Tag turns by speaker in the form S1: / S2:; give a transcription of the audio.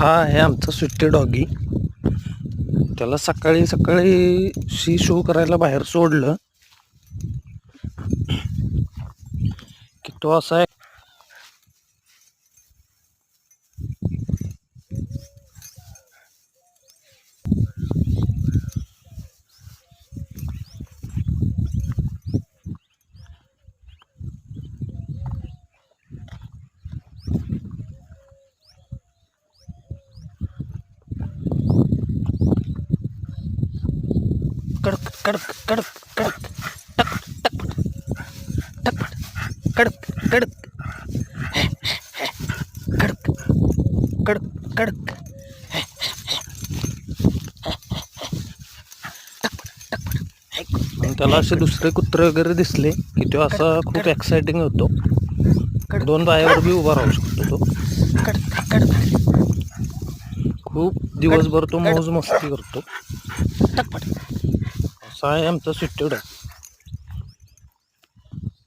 S1: हा आहे आमचा सुट्टी डॉगी. त्याला सकाळी सकाळी शी शो करायला बाहेर सोडलं की तो असा आहे. कडक कडक कडक कडक टक कडक कडक कडक कडक कडक. आणि त्याला असे दुसरे कुत्रे वगैरे दिसले की तो असा खूप एक्साइटिंग होतो. 2 पायावर बी उभा राहू शकतो तो. खूप दिवसभर तो मौज मस्ती करतो. असा आहे आमचा सुट्टी डॉग.